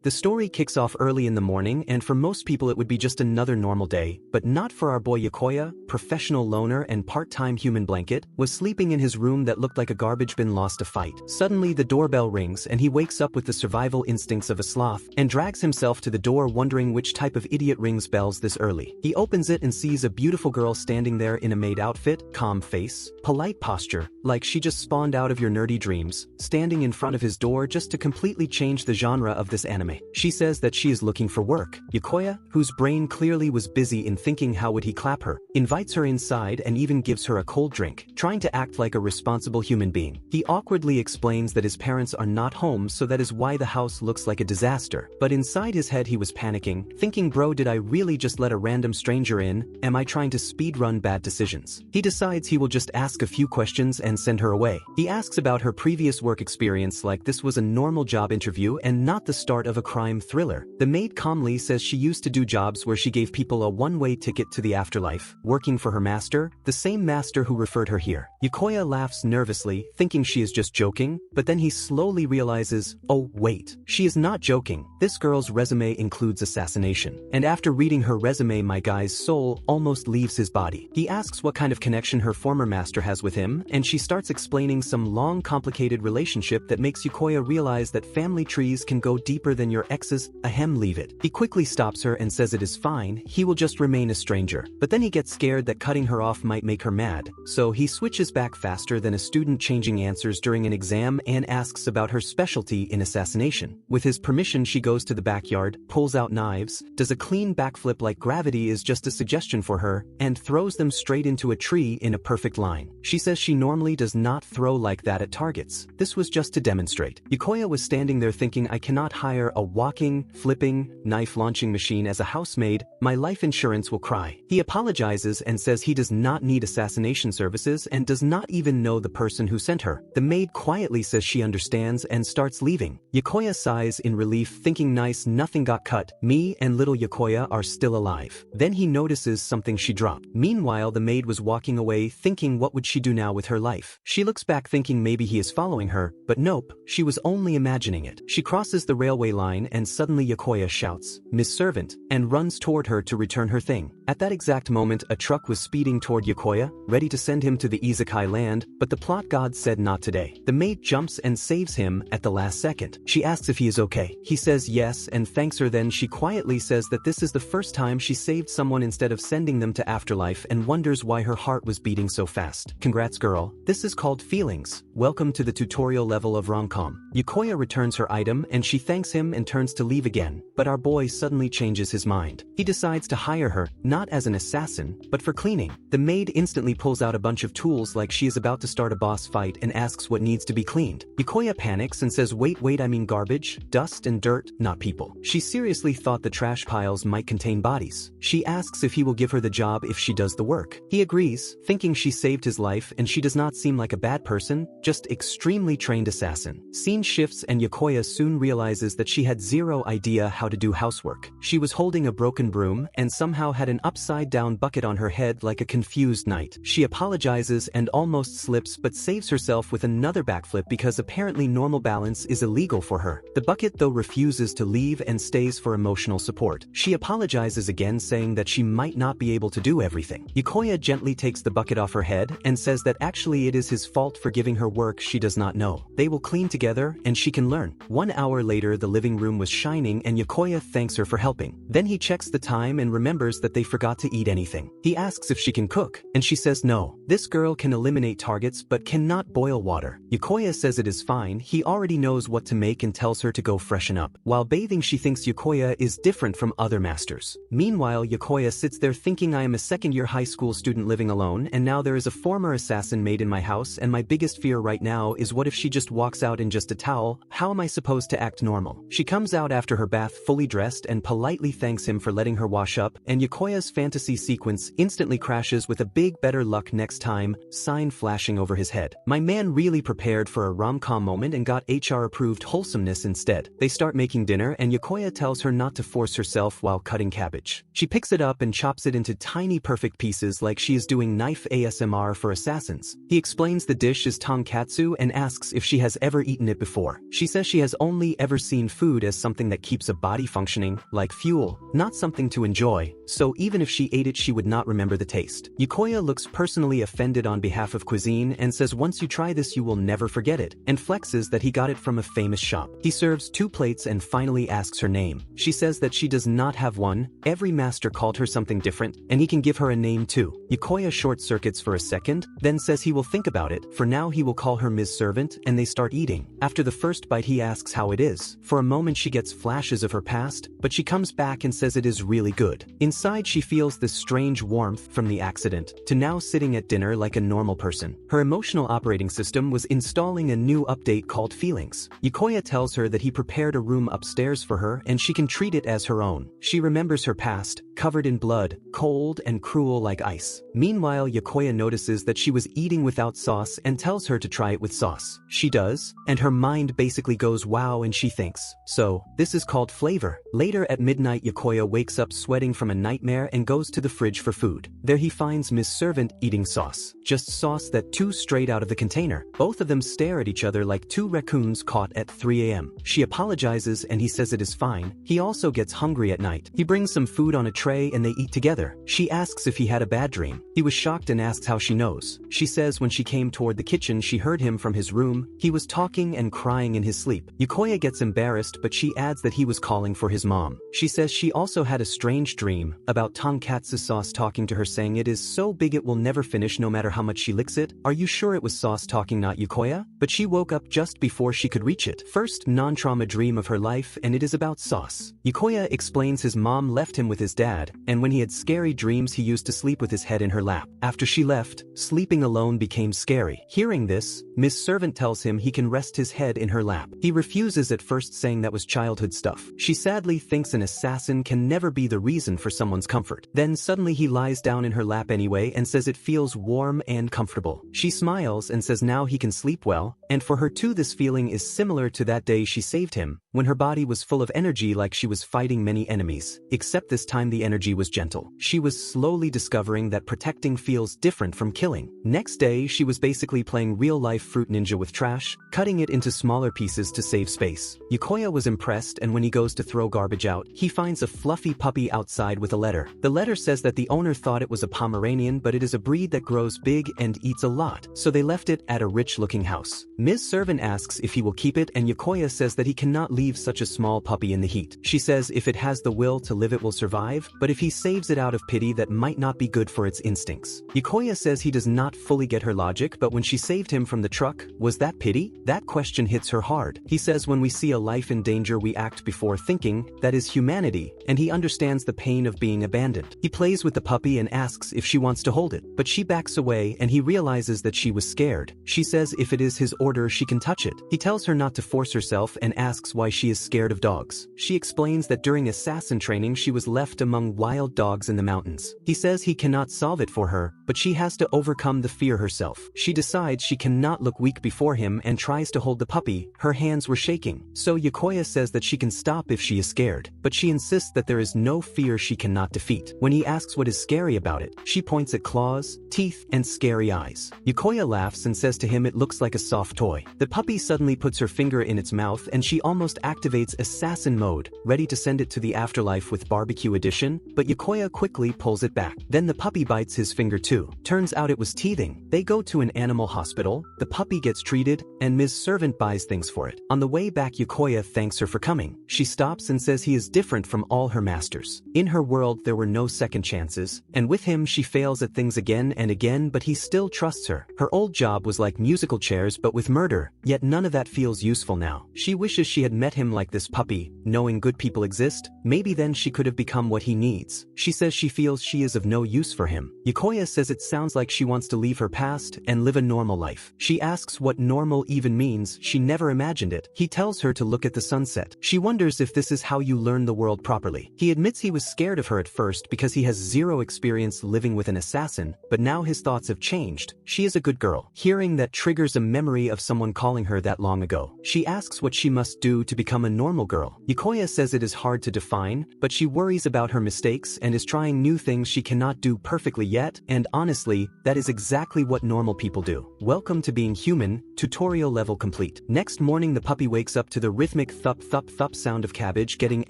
The story kicks off early in the morning, and for most people it would be just another normal day, but not for our boy Yuki, professional loner and part-time human blanket, was sleeping in his room that looked like a garbage bin lost a fight. Suddenly the doorbell rings and he wakes up with the survival instincts of a sloth and drags himself to the door wondering which type of idiot rings bells this early. He opens it and sees a beautiful girl standing there in a maid outfit, calm face, polite posture, like she just spawned out of your nerdy dreams, standing in front of his door just to completely change the genre of this anime. She says that she is looking for work. Yuki, whose brain clearly was busy in thinking how would he clap her, invites her inside and even gives her a cold drink, trying to act like a responsible human being. He awkwardly explains that his parents are not home, so that is why the house looks like a disaster. But inside his head he was panicking, thinking, bro, did I really just let a random stranger in? Am I trying to speedrun bad decisions? He decides he will just ask a few questions and send her away. He asks about her previous work experience like this was a normal job interview and not the start of a crime thriller. The maid calmly says she used to do jobs where she gave people a one-way ticket to the afterlife, working for her master, the same master who referred her here. Yuki laughs nervously, thinking she is just joking, but then he slowly realizes, oh wait, she is not joking. This girl's resume includes assassination. And after reading her resume, my guy's soul almost leaves his body. He asks what kind of connection her former master has with him, and she starts explaining some long complicated relationship that makes Yuki realize that family trees can go deeper than your ex's. Ahem, leave it. He quickly stops her and says it is fine, he will just remain a stranger. But then he gets scared that cutting her off might make her mad, so he switches back faster than a student changing answers during an exam and asks about her specialty in assassination. With his permission she goes to the backyard, pulls out knives, does a clean backflip like gravity is just a suggestion for her, and throws them straight into a tree in a perfect line. She says she normally does not throw like that at targets. This was just to demonstrate. Yuki was standing there thinking, I cannot hire a walking, flipping, knife launching machine as a housemaid, my life insurance will cry. He apologizes and says he does not need assassination services and does not even know the person who sent her. The maid quietly says she understands and starts leaving. Yuki sighs in relief, thinking nice, nothing got cut, me and little Yuki are still alive. Then he notices something she dropped. Meanwhile the maid was walking away thinking what would she do now with her life. She looks back thinking maybe he is following her, but nope, she was only imagining it. She crosses the railway line and suddenly Yuki shouts, Miss Servant, and runs toward her to return her thing. At that exact moment a truck was speeding toward Yuki, ready to send him to the isekai land, but the plot god said not today. The maid jumps and saves him at the last second. She asks if he is okay. He says yes and thanks her. Then she quietly says that this is the first time she saved someone instead of sending them to afterlife and wonders why her heart was beating so fast. Congrats girl, this is called feelings. Welcome to the tutorial level of rom-com. Yuki returns her item and she thanks him and turns to leave again, but our boy suddenly changes his mind. He decides to hire her, not as an assassin, but for cleaning. The maid instantly pulls out a bunch of tools like she is about to start a boss fight and asks what needs to be cleaned. Yuki panics and says wait, I mean garbage, dust and dirt, not people. She seriously thought the trash piles might contain bodies. She asks if he will give her the job if she does the work. He agrees, thinking she saved his life and she does not seem like a bad person, just extremely trained assassin. Scene shifts and Yuki soon realizes that she had zero idea how to do housework. She was holding a broken broom and somehow had an upside-down bucket on her head like a confused knight. She apologizes and almost slips but saves herself with another backflip because apparently normal balance is illegal for her. The bucket though refuses to leave and stays for emotional support. She apologizes again saying that she might not be able to do everything. Yuki gently takes the bucket off her head and says that actually it is his fault for giving her work she does not know. They will clean together and she can learn. 1 hour later the living room was shining and Yuki thanks her for helping. Then he checks the time and remembers that they forgot to eat anything. He asks if she can cook, and she says no. This girl can eliminate targets but cannot boil water. Yuki says it is fine, he already knows what to make and tells her to go freshen up. While bathing she thinks Yuki is different from other masters. Meanwhile Yuki sits there thinking I am a second-year high school student living alone and now there is a former assassin maid in my house and my biggest fear right now is what if she just walks out in just a towel, how am I supposed to act normal? She comes out after her bath fully dressed and politely thanks him for letting her wash up and Yuki's fantasy sequence instantly crashes with a big better luck next time sign flashing over his head. My man really prepared for a rom-com moment and got HR approved wholesomeness instead. They start making dinner and Yuki tells her not to force herself while cutting cabbage. She picks it up and chops it into tiny perfect pieces like she is doing knife ASMR for assassins. He explains the dish is tonkatsu and asks if she has ever eaten it before. She says she has only ever seen food food as something that keeps a body functioning, like fuel, not something to enjoy, so even if she ate it she would not remember the taste. Yuki looks personally offended on behalf of cuisine and says once you try this you will never forget it, and flexes that he got it from a famous shop. He serves 2 plates and finally asks her name. She says that she does not have one, every master called her something different, and he can give her a name too. Yuki short-circuits for a second, then says he will think about it. For now he will call her Ms. Servant, and they start eating. After the first bite he asks how it is. For a moment she gets flashes of her past, but she comes back and says it is really good. Inside she feels this strange warmth from the accident, to now sitting at dinner like a normal person. Her emotional operating system was installing a new update called Feelings. Yuki tells her that he prepared a room upstairs for her and she can treat it as her own. She remembers her past, covered in blood, cold and cruel like ice. Meanwhile Yuki notices that she was eating without sauce and tells her to try it with sauce. She does, and her mind basically goes wow and she thinks, so, this is called flavor. Later at midnight Yuki wakes up sweating from a nightmare and goes to the fridge for food. There he finds Miss Servant eating sauce. Just sauce that 2 straight out of the container. Both of them stare at each other like 2 raccoons caught at 3 a.m. She apologizes and he says it is fine. He also gets hungry at night. He brings some food on a tray and they eat together. She asks if he had a bad dream. He was shocked and asks how she knows. She says when she came toward the kitchen she heard him from his room. He was talking and crying in his sleep. Yuki gets embarrassed but she adds that he was calling for his mom. She says she also had a strange dream about tonkatsu sauce talking to her saying it is so big it will never finish no matter how much she licks it. Are you sure it was sauce talking not Yuki? But she woke up just before she could reach it. First non-trauma dream of her life and it is about sauce. Yuki explains his mom left him with his dad, and when he had scary dreams he used to sleep with his head in her lap. After she left, sleeping alone became scary. Hearing this, Miss Servant tells him he can rest his head in her lap. He refuses at first saying that was childhood stuff. She sadly thinks an assassin can never be the reason for someone's comfort. Then suddenly he lies down in her lap anyway and says it feels warm and comfortable. She smiles and says now he can sleep well, and for her too this feeling is similar to that day she saved him, when her body was full of energy like she was fighting many enemies, except this time the energy was gentle. She was slowly discovering that protecting feels different from killing. Next day she was basically playing real-life Fruit Ninja with trash, cutting it into smaller pieces to save space. Yuki was impressed, and when he goes to throw garbage out, he finds a fluffy puppy outside with a letter. The letter says that the owner thought it was a Pomeranian but it is a breed that grows big and eats a lot, so they left it at a rich-looking house. Ms. Servant asks if he will keep it and Yuki says that he cannot leave such a small puppy in the heat. She says if it has the will to live it will survive, but if he saves it out of pity that might not be good for its instincts. Yuki says he does not fully get her logic, but when she saved him from the truck, was that pity? That question hits her hard. He says when we see a life in danger we act before thinking, that is humanity, and he understands the pain of being abandoned. He plays with the puppy and asks if she wants to hold it, but she backs away and he realizes that she was scared. She says if it is his order she can touch it. He tells her not to force herself and asks why she is scared of dogs. She explains that during assassin training she was left among wild dogs in the mountains. He says he cannot solve it for her, but she has to overcome the fear herself. She decides she cannot look weak before him and tries to hold the puppy. Her hands were shaking. So Yuki says that she can stop if she is scared, but she insists that there is no fear she cannot defeat. When he asks what is scary about it, she points at claws, teeth, and scary eyes. Yuki laughs and says to him it looks like a soft toy. The puppy suddenly puts her finger in its mouth and she almost activates assassin mode, ready to send it to the afterlife with barbecue edition, but Yuki quickly pulls it back. Then the puppy bites his finger too. Turns out it was teething. They go to an animal hospital, the puppy gets treated, and Ms. Servant buys things for it. On the way back Yuki thanks her for coming. She stops and says he is different from all her masters. In her world there were no second chances, and with him she fails at things again and again, but he still trusts her. Her old job was like musical chairs but with murder, yet none of that feels useful now. She wishes she had met him like this puppy, knowing good people exist. Maybe then she could have become what he needs. She says she feels she is of no use for him. Yuki says it sounds like she wants to leave her past and live a normal life. She asks what normal even means. She never imagined it. He tells her to look at the sunset. She wonders if this is how you learn the world properly. He admits he was scared of her at first because he has zero experience living with an assassin, but now his thoughts have changed. She is a good girl. Hearing that triggers a memory of someone calling her that long ago. She asks what she must do to become a normal girl. Yuki says it is hard to define, but she worries about her mistakes and is trying new things she cannot do perfectly yet, and honestly, that is exactly what normal people do. Welcome to being human, tutorial level complete. Next morning the puppy wakes up to the rhythmic thup thup thup sound of cabbage getting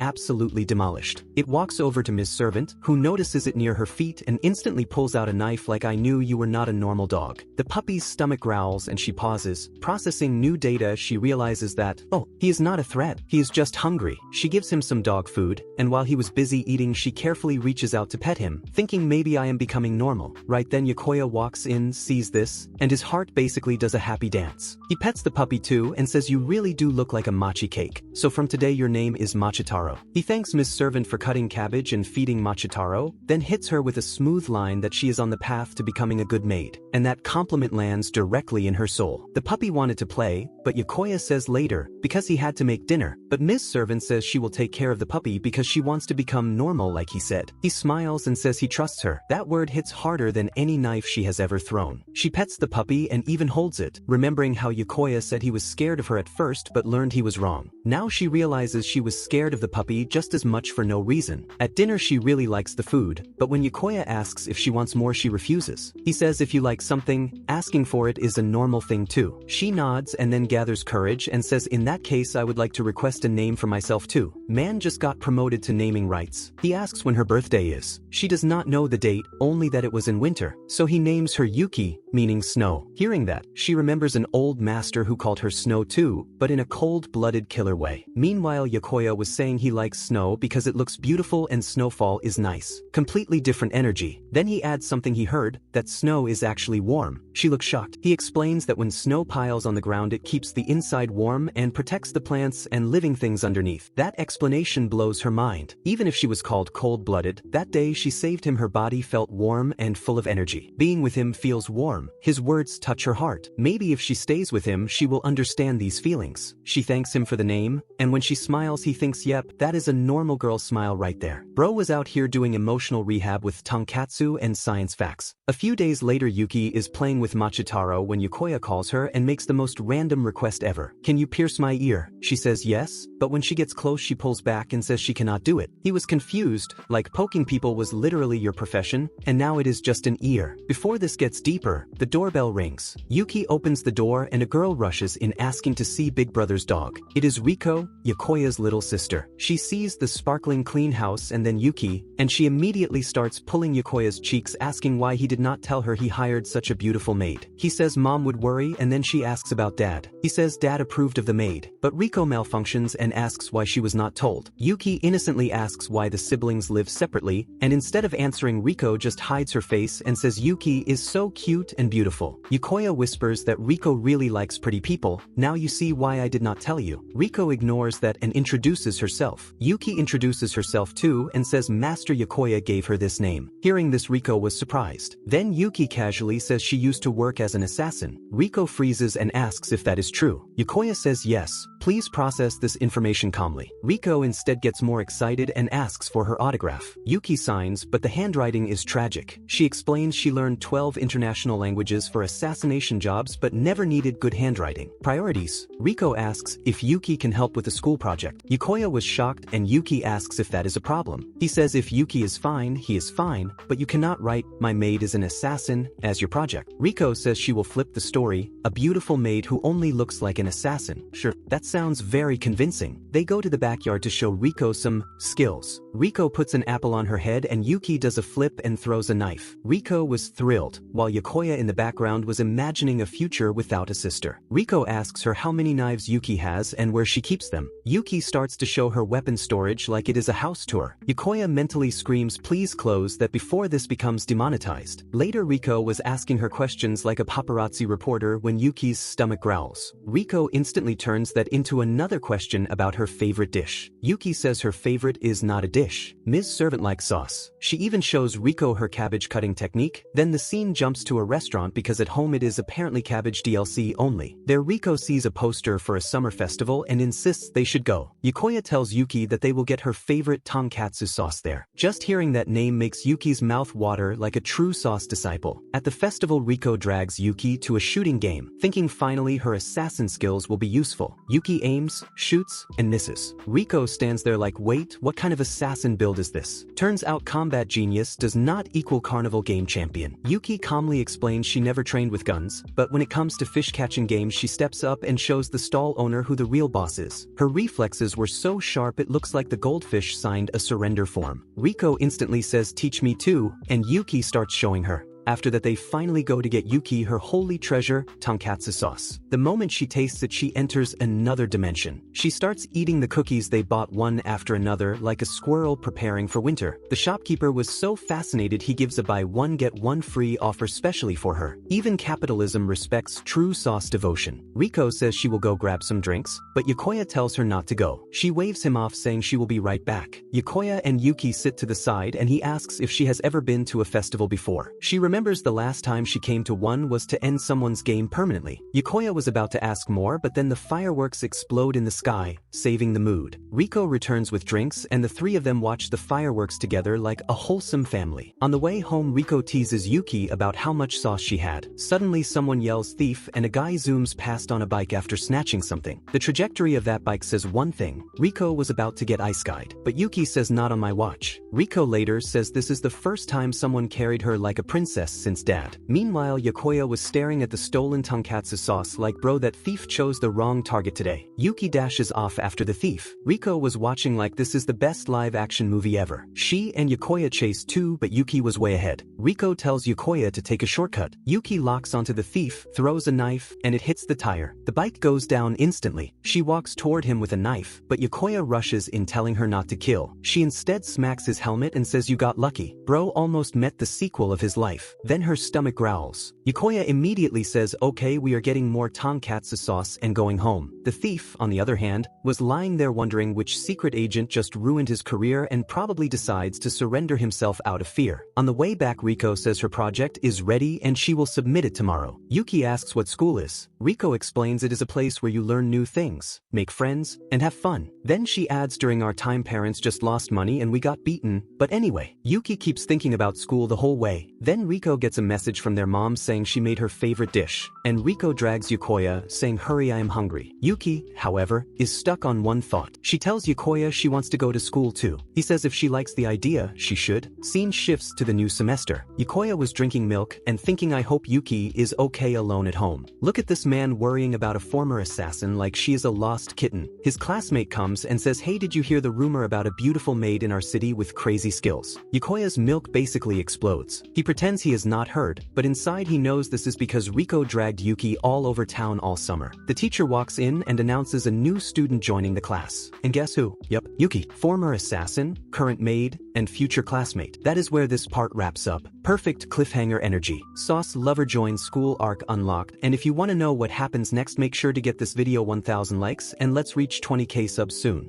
absolutely demolished. It walks over to Ms. Servant, who notices it near her feet and instantly pulls out a knife like I knew you were not a normal dog. The puppy's stomach growls and she pauses. Processing new data, she realizes that, oh, he is not a threat. He is just hungry. She gives him some dog food, and while he was busy eating she carefully reaches out to pet him, thinking maybe I am becoming normal. Right then Yuki walks in, sees this, and his heart basically does a happy dance. He pets the puppy too and says you really do look like a mochi cake, so from today your name is Machitaro. He thanks Ms. Servant for cutting cabbage and feeding Machitaro, then hits her with a smooth line that she is on the path to becoming a good maid, and that compliment lands directly in her soul. The puppy wanted to play, but Yuki says later, because he had to make dinner, but Ms. Servant says she will take care of the puppy because she wants to become normal like he said. He smiles and says he trusts her. That word hits harder than any knife she has ever thrown. She pets the puppy and even holds it, remembering how Yuki said he was scared of her at first but learned he was wrong. Now she realizes she was scared of the puppy just as much for no reason. At dinner she really likes the food, but when Yuki asks if she wants more she refuses. He says if you like something, asking for it is a normal thing too. She nods and then gathers courage and says in that case I would like to request a name for myself too. Man just got promoted to naming rights. He asks when her birthday is. She does not know the date, only that it was in winter, so he names her Yuki, meaning snow. Hearing that, she remembers an old master who called her Snow too, but in a cold-blooded killer way. Meanwhile Yuki was saying he likes snow because it looks beautiful and snowfall is nice. Completely different energy. Then he adds something he heard, that snow is actually warm. She looks shocked. He explains that when snow piles on the ground it keeps the inside warm and protects the plants and living things underneath. That explanation blows her mind. Even if she was called cold-blooded, that day she saved him her body felt warm and full of energy. Being with him feels warm. His words touch her heart. Maybe if she stays with him she will understand these feelings. She thanks him for the name, and when she smiles he thinks yep, that is a normal girl smile right there. Bro was out here doing emotional rehab with tonkatsu and science facts. A few days later Yuki is playing with Machitaro when Yuki calls her and makes the most random request ever. Can you pierce my ear? She says yes, but when she gets close she pulls back and says she cannot do it. He was confused, like poking people was literally your profession, and now it is just an ear. Before this gets deeper, the doorbell rings. Yuki opens the door and a girl rushes in asking to see Big Brother's dog. It is Riko, Yuki's little sister. She sees the sparkling clean house and then Yuki, and she immediately starts pulling Yuki's cheeks asking why he did not tell her he hired such a beautiful maid. He says mom would worry and then she asks about dad. He says dad approved of the maid, but Riko malfunctions and asks why she was not told. Yuki innocently asks why the siblings live separately, and instead of answering Riko just hides her face and says Yuki is so cute and beautiful. Yuki whispers that Riko really likes pretty people. Now you see why I did not tell you. Riko ignores that and introduces herself. Yuki introduces herself too and says Master Yuki gave her this name. Hearing this Riko was surprised. Then Yuki casually says she used to work as an assassin. Riko freezes and asks if that is true. Yuki says yes, please process this information calmly. Riko instead gets more excited and asks for her autograph. Yuki signs, but the handwriting is tragic. She explains she learned 12 international languages for assassination jobs but never needed good handwriting. Priorities. Riko asks if Yuki can help with a school project. Yuki was shocked and Yuki asks if that is a problem. He says if Yuki is fine, he is fine, but you cannot write, my maid is an assassin, as your project. Riko says she will flip the story, a beautiful maid who only looks like an assassin. Sure, that sounds very convincing. They go to the backyard to show Riko some skills. Riko puts an apple on her head and Yuki does a flip and throws a knife. Riko was thrilled, while Yuki in the background was imagining a future without a sister. Riko asks her how many knives Yuki has and where she keeps them. Yuki starts to show her weapon storage like it is a house tour. Yuki mentally screams please close that before this becomes demonetized. Later Riko was asking her questions like a paparazzi reporter when Yuki's stomach growls. Riko instantly turns that into another question about her favorite dish. Yuki says her favorite is not a dish. Ms. Servant likes sauce. She even shows Riko her cabbage cutting technique. Then the scene jumps to a restaurant because at home it is apparently cabbage DLC only. There Riko sees a poster for a summer festival and insists they should go. Yuki tells Yuki that they will get her favorite tonkatsu sauce there. Just hearing that name makes Yuki's mouth water like a true sauce disciple. At the festival Riko drags Yuki to a shooting game, thinking thinking finally her assassin skills will be useful. Yuki aims, shoots, and misses. Riko stands there like, wait, what kind of assassin build is this? Turns out combat genius does not equal carnival game champion. Yuki calmly explains she never trained with guns, but when it comes to fish catching games she steps up and shows the stall owner who the real boss is. Her reflexes were so sharp it looks like the goldfish signed a surrender form. Riko instantly says teach me too, and Yuki starts showing her. After that they finally go to get Yuki her holy treasure, tonkatsu sauce. The moment she tastes it she enters another dimension. She starts eating the cookies they bought one after another like a squirrel preparing for winter. The shopkeeper was so fascinated he gives a buy one get one free offer specially for her. Even capitalism respects true sauce devotion. Riko says she will go grab some drinks, but Yokoya tells her not to go. She waves him off saying she will be right back. Yokoya and Yuki sit to the side and he asks if she has ever been to a festival before. She remembers the last time she came to one was to end someone's game permanently. Yokoya was about to ask more but then the fireworks explode in the sky, saving the mood. Riko returns with drinks and the three of them watch the fireworks together like a wholesome family. On the way home Riko teases Yuki about how much sauce she had. Suddenly someone yells thief and a guy zooms past on a bike after snatching something. The trajectory of that bike says one thing, Riko was about to get ice-guyed. But Yuki says not on my watch. Riko later says this is the first time someone carried her like a princess since dad. Meanwhile Yokoya was staring at the stolen tonkatsu sauce like bro that thief chose the wrong target today. Yuki dashes off after the thief. Riko was watching like this is the best live action movie ever. She and Yokoya chase too but Yuki was way ahead. Riko tells Yokoya to take a shortcut. Yuki locks onto the thief, throws a knife, and it hits the tire. The bike goes down instantly. She walks toward him with a knife, but Yokoya rushes in telling her not to kill. She instead smacks his helmet and says you got lucky. Bro almost met the sequel of his life. Then her stomach growls. Yokoya immediately says okay we are getting more tonkatsu sauce and going home. The thief, on the other hand, was lying there wondering which secret agent just ruined his career and probably decides to surrender himself out of fear. On the way back Riko says her project is ready and she will submit it tomorrow. Yuki asks what school is. Riko explains it is a place where you learn new things, make friends, and have fun. Then she adds during our time parents just lost money and we got beaten, but anyway. Yuki keeps thinking about school the whole way. Then Riko gets a message from their mom saying she made her favorite dish, and Riko drags Yokoya saying hurry I am hungry. Yuki, however, is stuck on one thought. She tells Yokoya she wants to go to school too. He says if she likes the idea, she should. Scene shifts to the new semester. Yokoya was drinking milk and thinking I hope Yuki is okay alone at home. Look at this man worrying about a former assassin like she is a lost kitten. His classmate comes and says hey did you hear the rumor about a beautiful maid in our city with crazy skills? Yokoya's milk basically explodes. He pretends he has not heard, but inside he knows this is because Riko dragged Yuki all over town all summer. The teacher walks in and announces a new student joining the class. And guess who? Yup, Yuki. Former assassin, current maid, and future classmate. That is where this part wraps up. Perfect cliffhanger energy. Sauce lover joins school arc unlocked, and if you want to know what happens next make sure to get this video 1000 likes and let's reach 20k subs soon.